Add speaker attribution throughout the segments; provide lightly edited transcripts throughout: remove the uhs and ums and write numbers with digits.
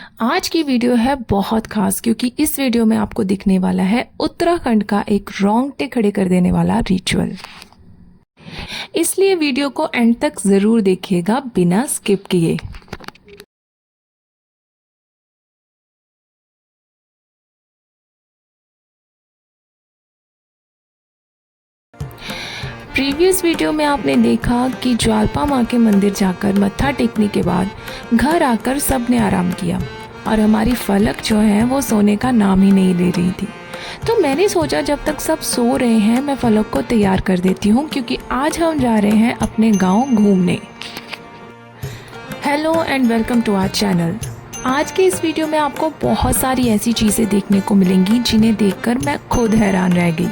Speaker 1: आज की वीडियो है बहुत खास क्योंकि इस वीडियो में आपको दिखने वाला है उत्तराखंड का एक रोंगटे खड़े कर देने वाला रिचुअल। इसलिए वीडियो को एंड तक जरूर देखिएगा बिना स्किप किए। प्रीवियस वीडियो में आपने देखा कि ज्वालपा माँ के मंदिर जाकर मत्था टेकने के बाद घर आकर सबने आराम किया और हमारी फलक जो है वो सोने का नाम ही नहीं ले रही थी। तो मैंने सोचा जब तक सब सो रहे हैं मैं फलक को तैयार कर देती हूँ क्योंकि आज हम जा रहे हैं अपने गांव घूमने। Hello and welcome to our channel. आज के इस वीडियो में आपको बहुत सारी ऐसी चीज़ें देखने को मिलेंगी जिन्हें देखकर मैं खुद हैरान रह गई।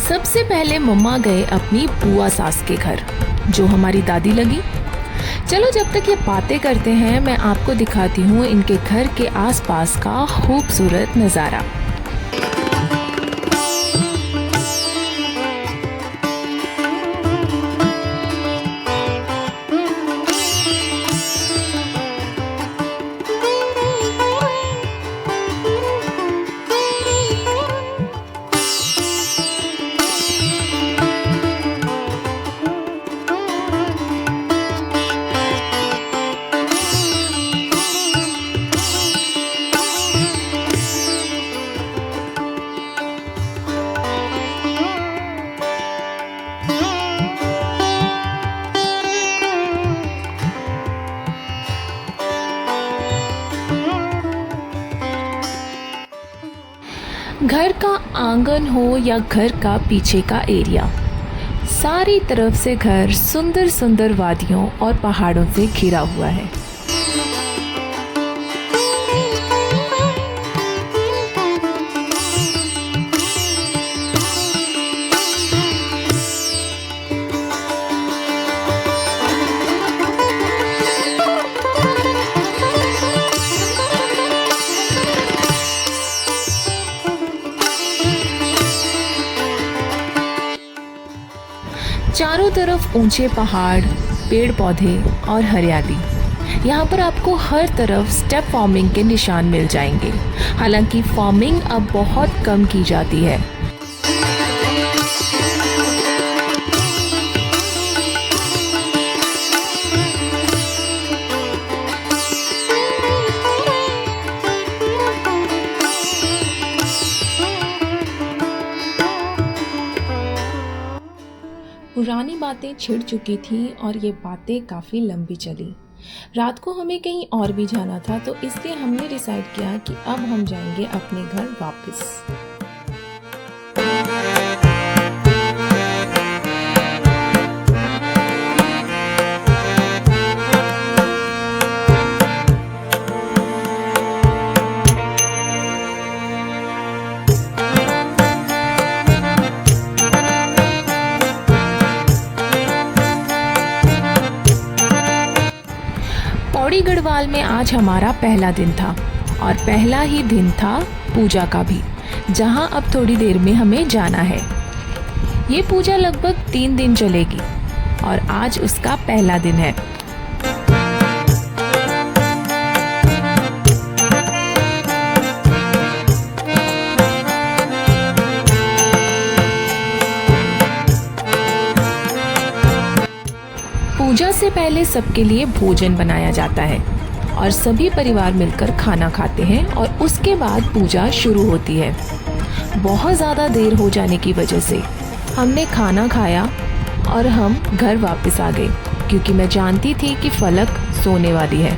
Speaker 1: सबसे पहले मम्मा गए अपनी बुआ सास के घर जो हमारी दादी लगी। चलो जब तक ये बातें करते हैं मैं आपको दिखाती हूँ इनके घर के आसपास का खूबसूरत नज़ारा। घर का आंगन हो या घर का पीछे का एरिया, सारी तरफ से घर सुंदर सुंदर वादियों और पहाड़ों से घिरा हुआ है। चारों तरफ ऊंचे पहाड़, पेड़ पौधे और हरियाली। यहाँ पर आपको हर तरफ स्टेप फार्मिंग के निशान मिल जाएंगे। हालांकि फार्मिंग अब बहुत कम की जाती है। पुरानी बातें छिड़ चुकी थी और ये बातें काफ़ी लंबी चली। रात को हमें कहीं और भी जाना था तो इसलिए हमने डिसाइड किया कि अब हम जाएंगे अपने घर वापस। पौड़ी गढ़वाल में आज हमारा पहला दिन था और पहला ही दिन था पूजा का भी, जहां अब थोड़ी देर में हमें जाना है। ये पूजा लगभग 3 दिन चलेगी और आज उसका पहला दिन है। पूजा से पहले सबके लिए भोजन बनाया जाता है और सभी परिवार मिलकर खाना खाते हैं और उसके बाद पूजा शुरू होती है। बहुत ज़्यादा देर हो जाने की वजह से हमने खाना खाया और हम घर वापस आ गए क्योंकि मैं जानती थी कि फलक सोने वाली है।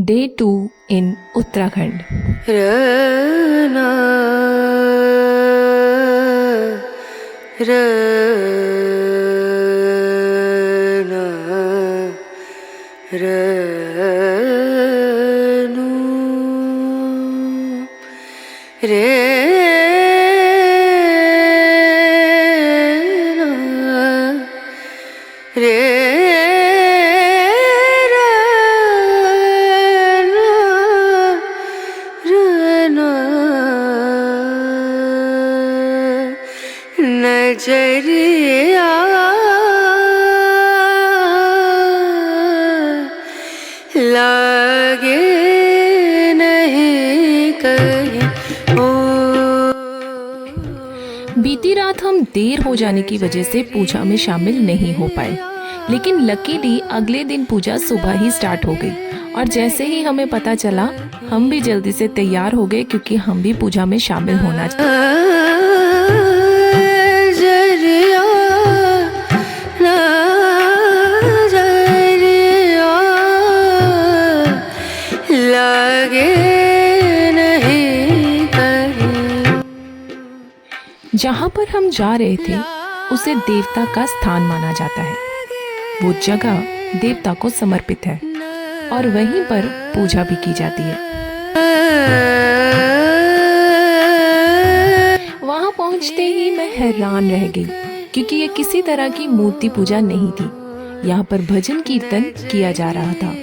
Speaker 1: Day 2 in Uttarakhand.
Speaker 2: रना रना रनु रेना रे नजरिया लागे नहीं कहीं ओ।
Speaker 1: बीती रात हम देर हो जाने की वजह से पूजा में शामिल नहीं हो पाए, लेकिन लकीली अगले दिन पूजा सुबह ही स्टार्ट हो गई और जैसे ही हमें पता चला हम भी जल्दी से तैयार हो गए क्योंकि हम भी पूजा में शामिल होना चाहते। जहाँ पर हम जा रहे थे उसे देवता का स्थान माना जाता है। वो जगह देवता को समर्पित है और वहीं पर पूजा भी की जाती है। वहाँ पहुँचते ही मैं हैरान रह गई क्योंकि ये किसी तरह की मूर्ति पूजा नहीं थी। यहाँ पर भजन कीर्तन किया जा रहा था।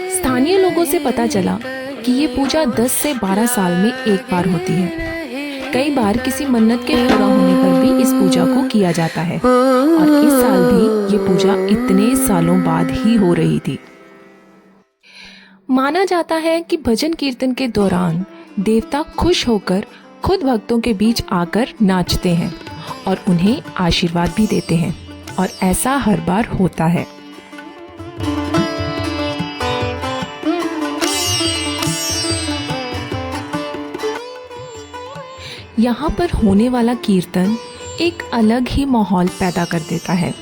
Speaker 1: स्थानीय लोगों से पता चला कि ये पूजा 10 से 12 साल में एक बार होती है। कई बार किसी मन्नत के पूरा होने पर भी इस पूजा को किया जाता है और इस साल भी ये पूजा इतने सालों बाद ही हो रही थी। माना जाता है कि भजन कीर्तन के दौरान देवता खुश होकर खुद भक्तों के बीच आकर नाचते हैं और उन्हें आशीर्वाद भी देते हैं और ऐसा हर बार होता है। यहाँ पर होने वाला कीर्तन एक अलग ही माहौल पैदा कर देता है।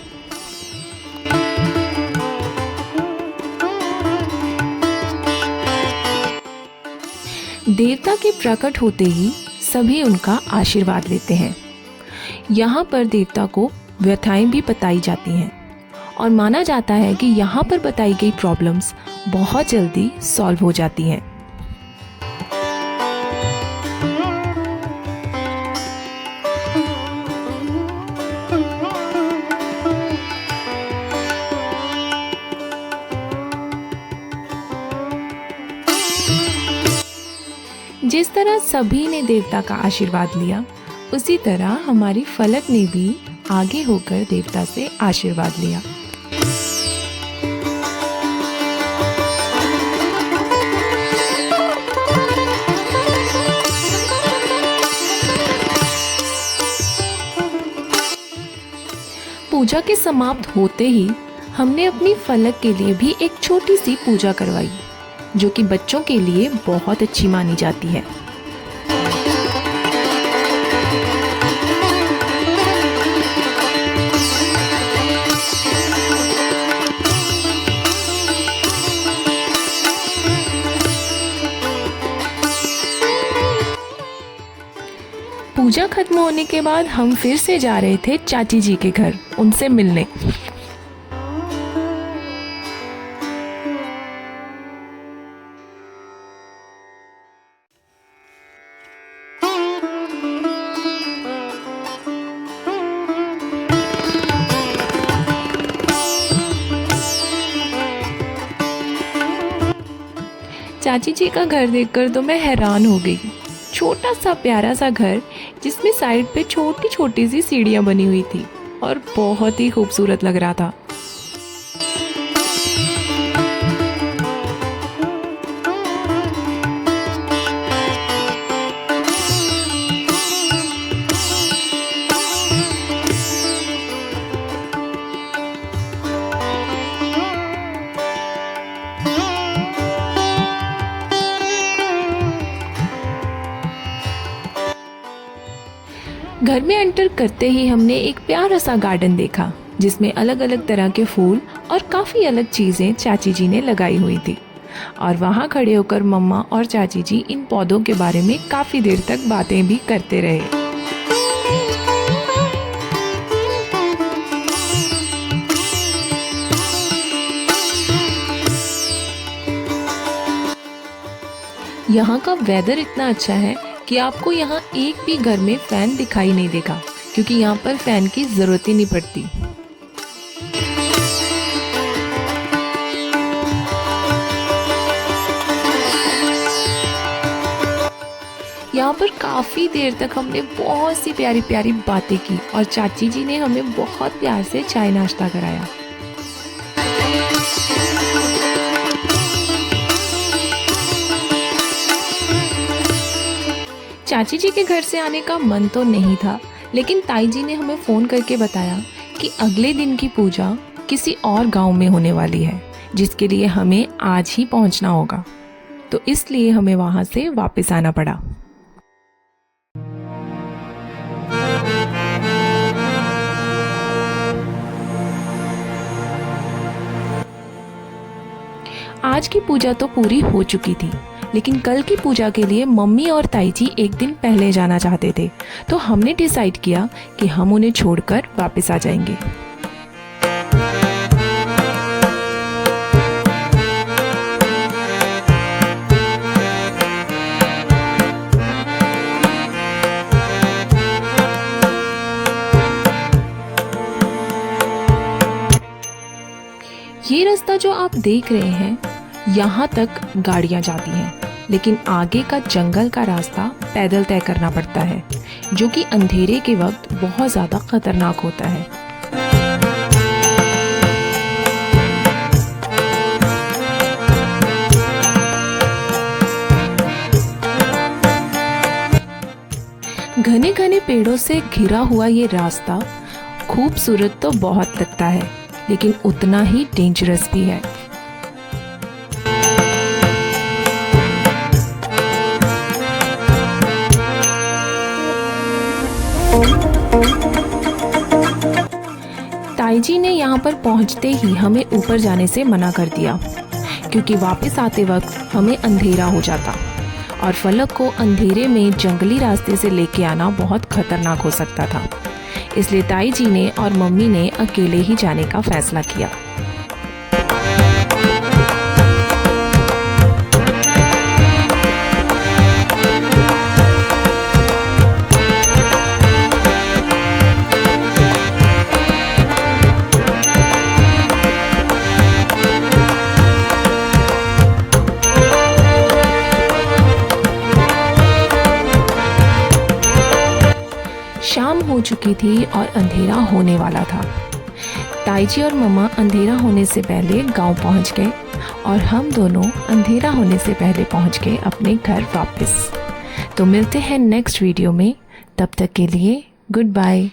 Speaker 1: देवता के प्रकट होते ही सभी उनका आशीर्वाद लेते हैं। यहाँ पर देवता को व्यथाएं भी बताई जाती हैं और माना जाता है कि यहाँ पर बताई गई प्रॉब्लम्स बहुत जल्दी सॉल्व हो जाती हैं। जिस तरह सभी ने देवता का आशीर्वाद लिया, उसी तरह हमारी फलक ने भी आगे होकर देवता से आशीर्वाद लिया। पूजा के समाप्त होते ही हमने अपनी फलक के लिए भी एक छोटी सी पूजा करवाई, जो कि बच्चों के लिए बहुत अच्छी मानी जाती है। पूजा खत्म होने के बाद हम फिर से जा रहे थे चाची जी के घर उनसे मिलने। चाची जी का घर देखकर तो मैं हैरान हो गई। छोटा सा प्यारा सा घर जिसमें साइड पे छोटी छोटी सी सीढ़ियाँ बनी हुई थी और बहुत ही खूबसूरत लग रहा था। घर में एंटर करते ही हमने एक प्यारा सा गार्डन देखा जिसमें अलग अलग तरह के फूल और काफ़ी अलग चीज़ें चाची जी ने लगाई हुई थी। और वहाँ खड़े होकर मम्मा और चाची जी इन पौधों के बारे में काफ़ी देर तक बातें भी करते रहे। यहाँ का वेदर इतना अच्छा है कि आपको यहाँ एक भी घर में फ़ैन दिखाई नहीं देगा, क्योंकि यहाँ पर फ़ैन की ज़रूरत ही नहीं पड़ती। यहाँ पर काफ़ी देर तक हमने बहुत सी प्यारी प्यारी बातें की और चाची जी ने हमें बहुत प्यार से चाय नाश्ता कराया। चाची जी के घर से आने का मन तो नहीं था, लेकिन ताई जी ने हमें फ़ोन करके बताया कि अगले दिन की पूजा किसी और गांव में होने वाली है, जिसके लिए हमें आज ही पहुंचना होगा। तो इसलिए हमें वहां से वापस आना पड़ा। आज की पूजा तो पूरी हो चुकी थी, लेकिन कल की पूजा के लिए मम्मी और ताई जी एक दिन पहले जाना चाहते थे, तो हमने डिसाइड किया कि हम उन्हें छोड़कर वापस आ जाएंगे। ये रास्ता जो आप देख रहे हैं, यहाँ तक गाड़ियाँ जाती हैं, लेकिन आगे का जंगल का रास्ता पैदल तय करना पड़ता है, जो कि अंधेरे के वक्त बहुत ज़्यादा खतरनाक होता है। घने घने पेड़ों से घिरा हुआ ये रास्ता खूबसूरत तो बहुत लगता है, लेकिन उतना ही डेंजरस भी है। ताई जी ने यहाँ पर पहुँचते ही हमें ऊपर जाने से मना कर दिया, क्योंकि वापस आते वक्त हमें अंधेरा हो जाता और फलक को अंधेरे में जंगली रास्ते से लेके आना बहुत खतरनाक हो सकता था। इसलिए ताई जी ने और मम्मी ने अकेले ही जाने का फैसला किया। शाम हो चुकी थी और अंधेरा होने वाला था। ताई जी और मम्मा अंधेरा होने से पहले गांव पहुंच गए और हम दोनों अंधेरा होने से पहले पहुंच गए अपने घर वापस। तो मिलते हैं नेक्स्ट वीडियो में, तब तक के लिए गुड बाय।